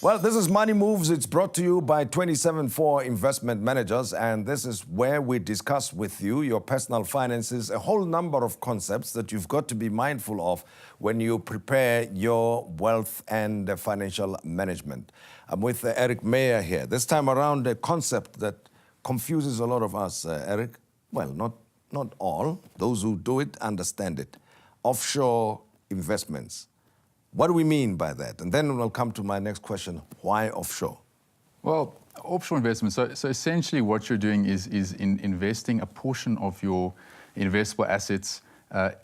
Well, this is Money Moves. It's brought to you by 27/4 Investment Managers, and this is where we discuss with you your personal finances, a whole number of concepts that you've got to be mindful of when you prepare your wealth and financial management. I'm with Eric Meyer here. This time around, a concept that confuses a lot of us, Eric. Well, not all. Those who do it understand it. Offshore investments. What do we mean by that? And then we'll come to my next question, why offshore? Well, offshore investments, so essentially what you're doing is investing a portion of your investable assets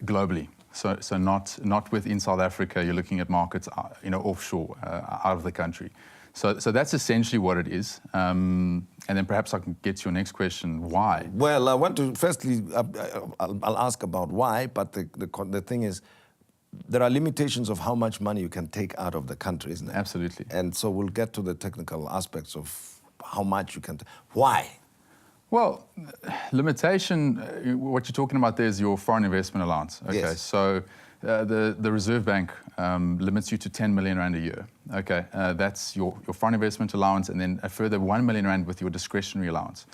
globally. So not within South Africa, you're looking at markets offshore, out of the country. So that's essentially what it is. And then perhaps I can get to your next question, why? Well, I want to, firstly, I'll ask about why, but the thing is, there are limitations of how much money you can take out of the country, isn't it? Absolutely. And so we'll get to the technical aspects of how much you can Why? Well, limitation, what you're talking about there is your foreign investment allowance. Okay, yes. So the Reserve Bank limits you to 10 million rand a year. Okay, that's your foreign investment allowance, and then a further 1 million rand with your discretionary allowance.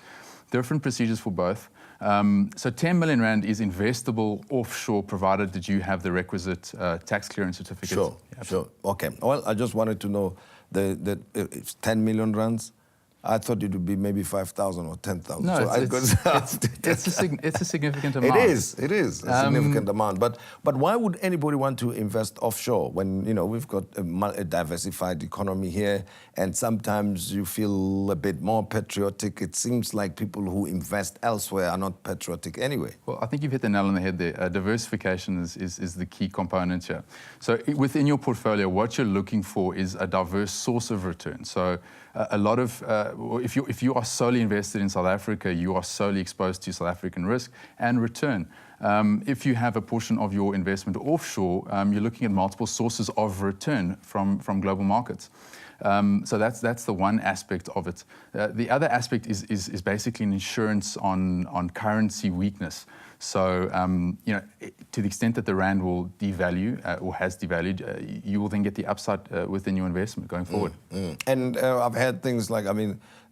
Different procedures for both. So 10 million rand is investable offshore, provided that you have the requisite tax clearance certificate. Sure, sure. Okay. Well, I just wanted to know it's 10 million rands. I thought it would be maybe 5,000 or 10,000. No, so it's a significant amount. It is a significant amount. But why would anybody want to invest offshore when we've got a diversified economy here, and sometimes you feel a bit more patriotic? It seems like people who invest elsewhere are not patriotic anyway. Well, I think you've hit the nail on the head there. Diversification is the key component here. So within your portfolio, what you're looking for is a diverse source of return. So a lot of if you are solely invested in South Africa, you are solely exposed to South African risk and return. If you have a portion of your investment offshore, you're looking at multiple sources of return from global markets. So that's the one aspect of it. The other aspect is basically an insurance on currency weakness. So, to the extent that the rand will devalue or has devalued, you will then get the upside within your investment going forward. And I've had things like,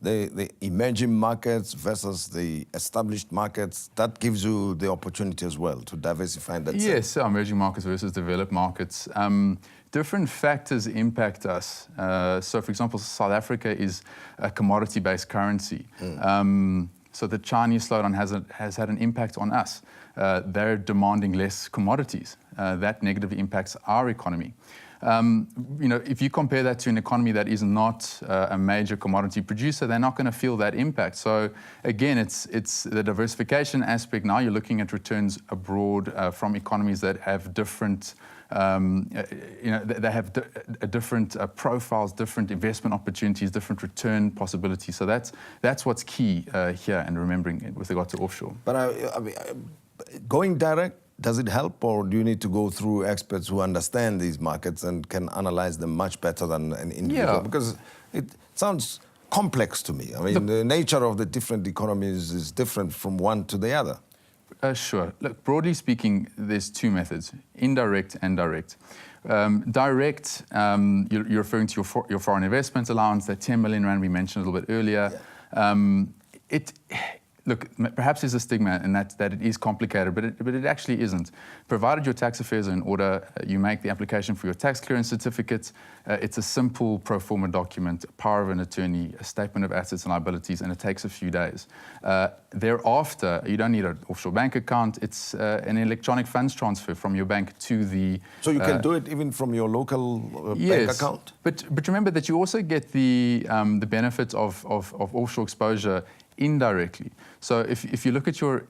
the emerging markets versus the established markets. That gives you the opportunity as well to diversify that. Yes, so emerging markets versus developed markets. Different factors impact us. So, for example, South Africa is a commodity-based currency. So the Chinese slowdown has had an impact on us. They're demanding less commodities. That negatively impacts our economy. If you compare that to an economy that is not a major commodity producer, they're not going to feel that impact. So again, it's the diversification aspect. Now you're looking at returns abroad from economies that have different they have different profiles, different investment opportunities, different return possibilities. So that's what's key here, and remembering with regard to offshore. But going direct, does it help, or do you need to go through experts who understand these markets and can analyze them much better than an individual? Yeah. Because it sounds complex to me. The nature of the different economies is different from one to the other. Sure. Look, broadly speaking, there's two methods, indirect and direct. Direct, you're referring to your foreign investment allowance, that 10 million rand we mentioned a little bit earlier. Yeah. Look, perhaps there's a stigma in that it is complicated, but it actually isn't. Provided your tax affairs are in order, you make the application for your tax clearance certificate. It's a simple pro forma document, power of an attorney, a statement of assets and liabilities, and it takes a few days. Thereafter, you don't need an offshore bank account. It's an electronic funds transfer from your bank to the... So you can do it even from your local bank account? But remember that you also get the benefit of offshore exposure indirectly. So if you look at your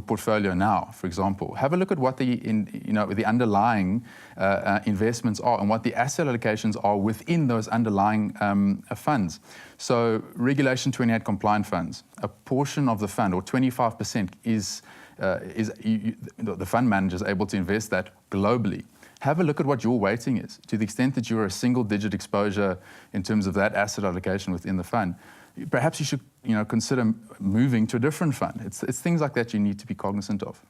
portfolio now, for example, have a look at what the underlying investments are and what the asset allocations are within those underlying funds. So Regulation 28 compliant funds, a portion of the fund, or 25%, is the fund manager is able to invest that globally. Have a look at what your weighting is. To the extent that you're a single-digit exposure in terms of that asset allocation within the fund, perhaps you should consider moving to a different fund. It's things like that you need to be cognizant of.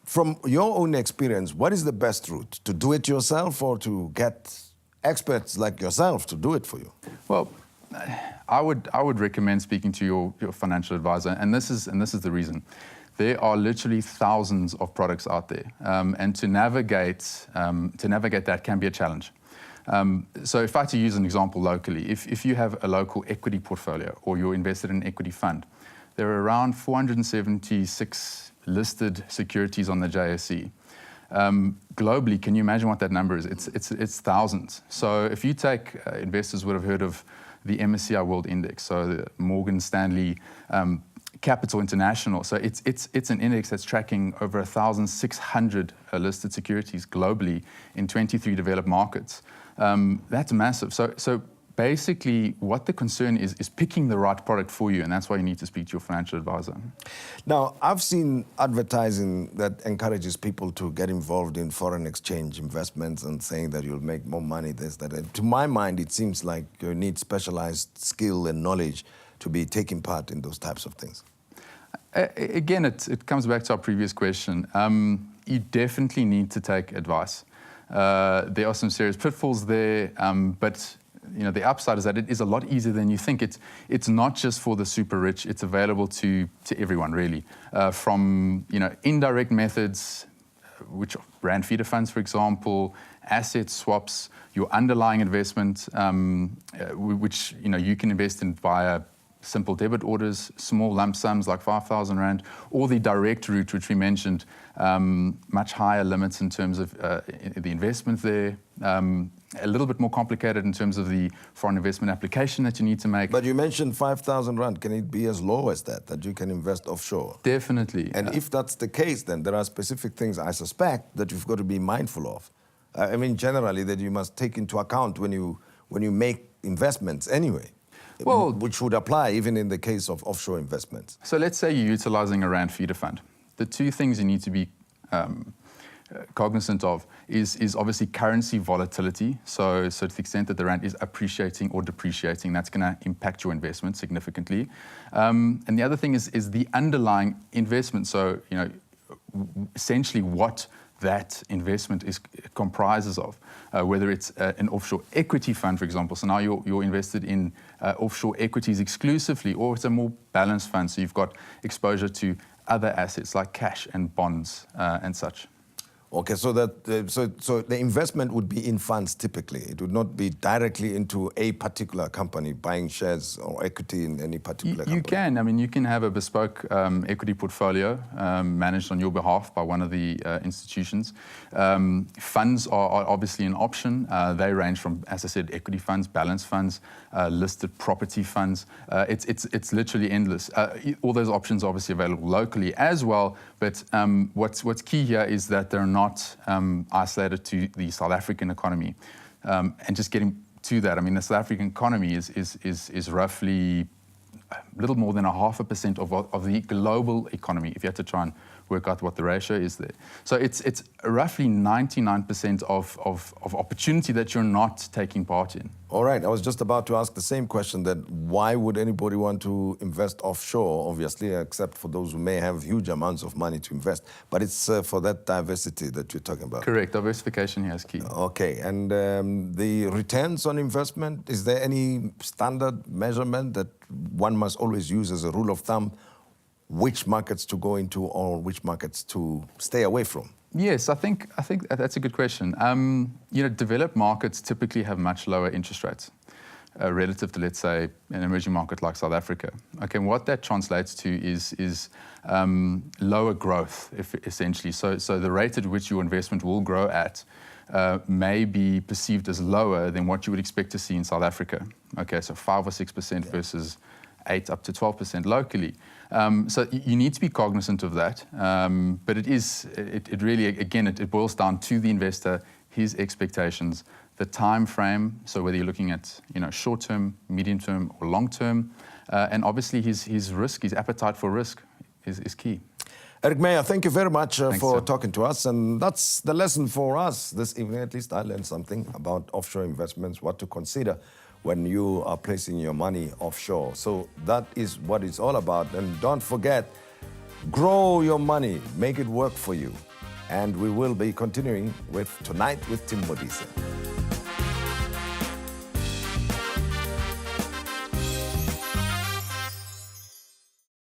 From your own experience, what is the best route? To do it yourself or to get experts like yourself to do it for you? Well, I would recommend speaking to your financial advisor, and this is the reason. There are literally thousands of products out there, and to navigate that can be a challenge. So if I had to use an example locally, if you have a local equity portfolio or you're invested in an equity fund, there are around 476 listed securities on the JSE. Globally, can you imagine what that number is? It's thousands. So if you take, investors would have heard of the MSCI World Index, so the Morgan Stanley Capital International. So it's an index that's tracking over 1,600 listed securities globally in 23 developed markets. That's massive. So basically, what the concern is picking the right product for you, and that's why you need to speak to your financial advisor. Now, I've seen advertising that encourages people to get involved in foreign exchange investments and saying that you'll make more money, this, that. And to my mind, it seems like you need specialized skill and knowledge to be taking part in those types of things. Again, it comes back to our previous question. You definitely need to take advice. There are some serious pitfalls there, but the upside is that it is a lot easier than you think. It's not just for the super rich. It's available to everyone, really. From indirect methods, which are brand feeder funds, for example, asset swaps, your underlying investment, which you can invest in via simple debit orders, small lump sums like 5,000 Rand, or the direct route, which we mentioned, much higher limits in terms of the investment there, a little bit more complicated in terms of the foreign investment application that you need to make. But you mentioned 5,000 Rand. Can it be as low as that you can invest offshore? Definitely. And if that's the case, then there are specific things, I suspect, that you've got to be mindful of. I mean, generally, that you must take into account when you make investments anyway. Well, which would apply even in the case of offshore investments. So let's say you're utilizing a Rand feeder fund. The two things you need to be cognizant of is obviously currency volatility. So to the extent that the Rand is appreciating or depreciating, that's going to impact your investment significantly. And the other thing is the underlying investment. So, essentially what that investment comprises of, whether it's an offshore equity fund, for example. So now you're invested in offshore equities exclusively, or it's a more balanced fund. So you've got exposure to other assets like cash and bonds and such. Okay, so the investment would be in funds typically. It would not be directly into a particular company, buying shares or equity in any particular company. You can. I mean, you can have a bespoke equity portfolio managed on your behalf by one of the institutions. Funds are obviously an option. They range from, as I said, equity funds, balanced funds, listed property funds. It's literally endless. All those options are obviously available locally as well. But what's key here is that they're not isolated to the South African economy. And just getting to that, I mean, the South African economy is roughly a little more than 0.5% of the global economy, if you had to try and work out what the ratio is there. So it's roughly 99% of opportunity that you're not taking part in. All right, I was just about to ask the same question, that why would anybody want to invest offshore, obviously, except for those who may have huge amounts of money to invest. But it's for that diversity that you're talking about. Correct, diversification here is key. Okay, and the returns on investment, is there any standard measurement that one must always use as a rule of thumb, which markets to go into or which markets to stay away from? Yes, I think that's a good question. Developed markets typically have much lower interest rates relative to, let's say, an emerging market like South Africa. Okay, and what that translates to is lower growth, essentially. So the rate at which your investment will grow at may be perceived as lower than what you would expect to see in South Africa. Okay, so 5 or 6% versus 8 up to 12% locally. So you need to be cognizant of that. But it really, again, it boils down to the investor, his expectations, the time frame. So whether you're looking at short term, medium term, or long term, and obviously his risk, his appetite for risk is key. Eric Meyer, thank you very much for talking to us. And that's the lesson for us this evening. At least I learned something about offshore investments, what to consider when you are placing your money offshore. So that is what it's all about. And don't forget, grow your money, make it work for you. And we will be continuing with Tonight with Tim Modise.